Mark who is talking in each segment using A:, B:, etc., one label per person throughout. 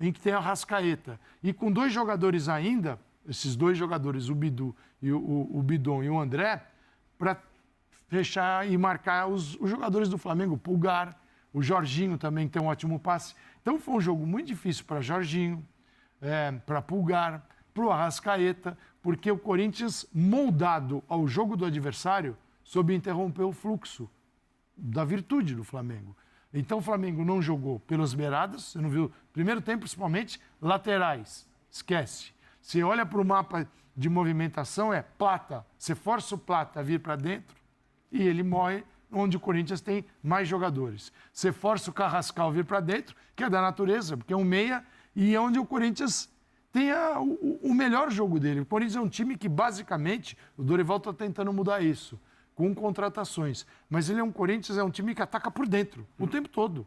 A: em que tem a Arrascaeta. E com 2 jogadores ainda, esses 2 jogadores, o Bidu e o Bidon e o André, para fechar e marcar os jogadores do Flamengo, o Pulgar, o Jorginho também tem um ótimo passe. Então foi um jogo muito difícil para Jorginho, para Pulgar, para o Arrascaeta, porque o Corinthians, moldado ao jogo do adversário, soube interromper o fluxo da virtude do Flamengo. Então o Flamengo não jogou pelas beiradas, você não viu, primeiro tempo principalmente, laterais, esquece. Você olha para o mapa de movimentação, é Plata, você força o Plata a vir para dentro e ele morre onde o Corinthians tem mais jogadores. Você força o Carrascal a vir para dentro, que é da natureza, porque é um meia, e é onde o Corinthians tem o melhor jogo dele. O Corinthians é um time que, basicamente, o Dorival está tentando mudar isso, com contratações. Mas ele é um Corinthians, é um time que ataca por dentro, o tempo todo.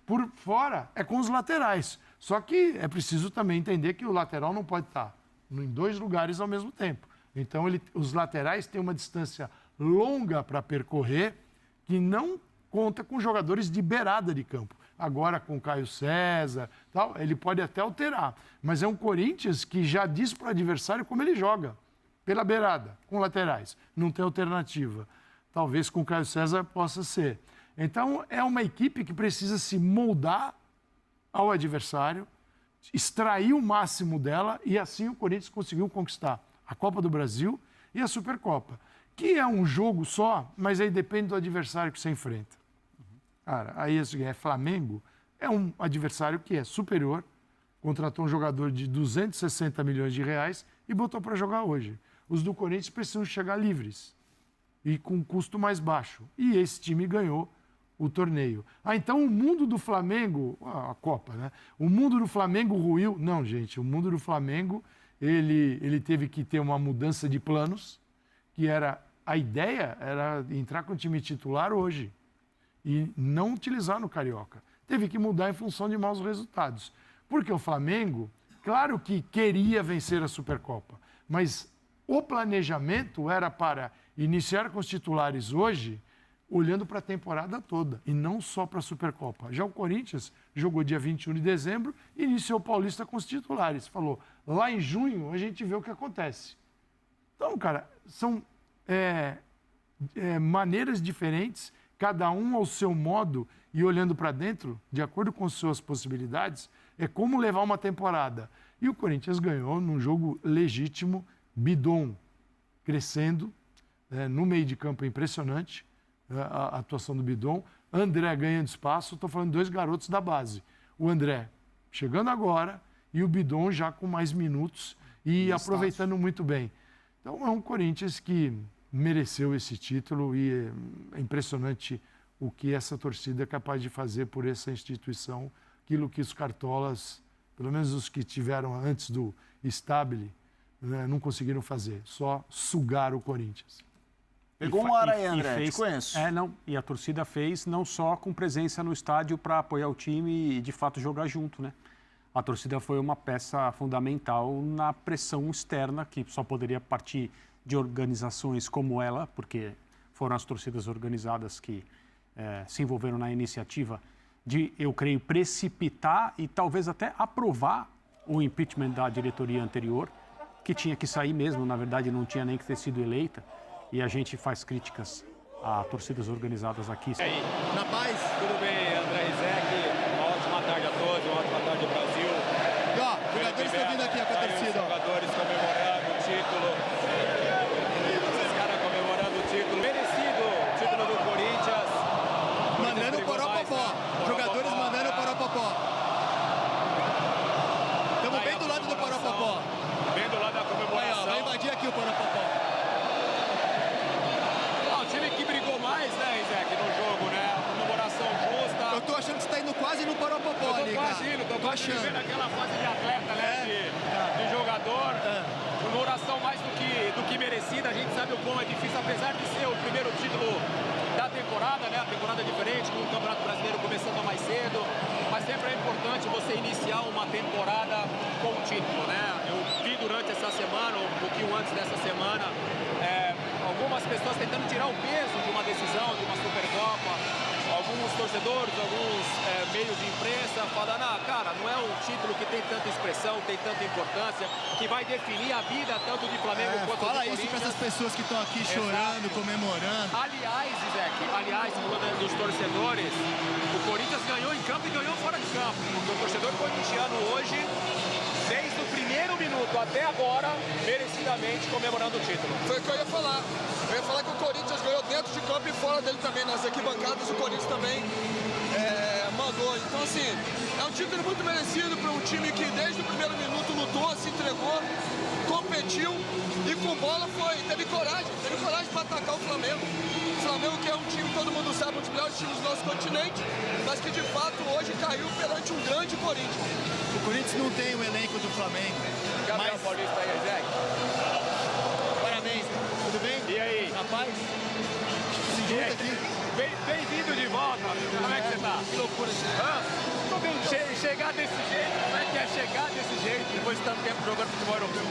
A: Por fora, é com os laterais. Só que é preciso também entender que o lateral não pode estar em 2 lugares ao mesmo tempo. Então, os laterais têm uma distância longa para percorrer, que não conta com jogadores de beirada de campo. Agora, com o Caio César, tal, ele pode até alterar. Mas é um Corinthians que já diz para o adversário como ele joga. Pela beirada, com laterais. Não tem alternativa. Talvez com o Caio César possa ser. Então, é uma equipe que precisa se moldar ao adversário, extrair o máximo dela, e assim o Corinthians conseguiu conquistar a Copa do Brasil e a Supercopa. Que é um jogo só, mas aí depende do adversário que você enfrenta. Cara, aí é Flamengo, é um adversário que é superior, contratou um jogador de 260 milhões de reais e botou para jogar hoje. Os do Corinthians precisam chegar livres e com custo mais baixo. E esse time ganhou o torneio. Então o mundo do Flamengo, a Copa, né? O mundo do Flamengo ruiu. Não, gente, o mundo do Flamengo, ele teve que ter uma mudança de planos, que era, a ideia era entrar com o time titular hoje e não utilizar no Carioca. Teve que mudar em função de maus resultados. Porque o Flamengo, claro que queria vencer a Supercopa, mas o planejamento era para iniciar com os titulares hoje, olhando para a temporada toda, e não só para a Supercopa. Já o Corinthians jogou dia 21 de dezembro e iniciou o Paulista com os titulares. Falou, lá em junho a gente vê o que acontece. Então, cara, são maneiras diferentes, cada um ao seu modo e olhando para dentro, de acordo com suas possibilidades, é como levar uma temporada. E o Corinthians ganhou num jogo legítimo, Bidon crescendo, no meio de campo impressionante, a atuação do Bidon. André ganhando espaço, estou falando de 2 garotos da base. O André chegando agora e o Bidon já com mais minutos e aproveitando muito bem. Então é um Corinthians que mereceu esse título e é impressionante o que essa torcida é capaz de fazer por essa instituição, aquilo que os cartolas, pelo menos os que tiveram antes do Stabile, não conseguiram fazer, só sugar o Corinthians.
B: Pegou uma hora aí, André,
C: fez,
B: te conheço.
C: E a torcida fez não só com presença no estádio para apoiar o time e, de fato, jogar junto, né? A torcida foi uma peça fundamental na pressão externa, que só poderia partir de organizações como ela, porque foram as torcidas organizadas que se envolveram na iniciativa de, eu creio, precipitar e talvez até aprovar o impeachment da diretoria anterior, que tinha que sair mesmo, na verdade não tinha nem que ter sido eleita, e a gente faz críticas a torcidas organizadas aqui.
D: E aí, na paz? Tudo bem, André Rizek, uma ótima tarde a todos, uma ótima tarde ao Brasil.
E: E ó, os jogadores estão vindo aqui com a torcida.
D: Os jogadores comemorando o título, os caras comemorando o título, merecido, o título do Corinthians.
E: Mandando o Poropopó, jogadores mandando o Poropopó. Estamos bem do lado do Poropopó.
D: Bem do lado da comemoração.
E: Vai invadir aqui o Poropopó.
D: O time que brigou mais, né, Rizek, no jogo, né? Comemoração justa.
E: Eu tô achando que você tá indo quase no Poropopó ali, cara.
D: Tô quase indo, vivendo aquela fase de atleta, né, de jogador. Comemoração mais do que merecida. A gente sabe o quão é difícil, apesar de ser o primeiro título da temporada, né? A temporada diferente, com o Campeonato Brasileiro começando mais cedo. Mas sempre é importante você iniciar uma temporada com o título, né? Eu vi durante essa semana, um pouquinho antes dessa semana, algumas pessoas tentando tirar o peso de uma decisão, de uma Supercopa, alguns torcedores, alguns meios de imprensa falando, cara, não é um título que tem tanta expressão, tem tanta importância, que vai definir a vida tanto de Flamengo quanto
E: fala
D: do
E: isso
D: Corinthians.
E: para essas pessoas que estão aqui chorando, comemorando.
D: Aliás, Zizek, falando dos torcedores, o Corinthians ganhou em campo e ganhou fora de campo. Porque o torcedor corintiano hoje, desde o primeiro minuto até agora, merecidamente comemorando o título.
F: Foi o que eu ia falar. Eu ia falar que o Corinthians ganhou dentro de campo e fora dele também. Nas arquibancadas o Corinthians também mandou. Então, assim, é um título muito merecido para um time que desde o primeiro minuto lutou, se entregou, competiu e com bola teve coragem para atacar o Flamengo. O Flamengo que é um time, todo mundo sabe, um dos melhores times do nosso continente, mas que de fato hoje caiu perante um grande Corinthians.
E: O Corinthians não tem o elenco do Flamengo.
D: Gabriel Paulista aí, Zizek.
E: Parabéns, tudo bem?
D: E aí?
E: Rapaz, se junta aqui.
D: Bem-vindo de volta. Como é que você tá?
E: Que loucura,
D: Chegar desse jeito, como é que é chegar desse jeito depois de tanto tempo jogando futebol europeu?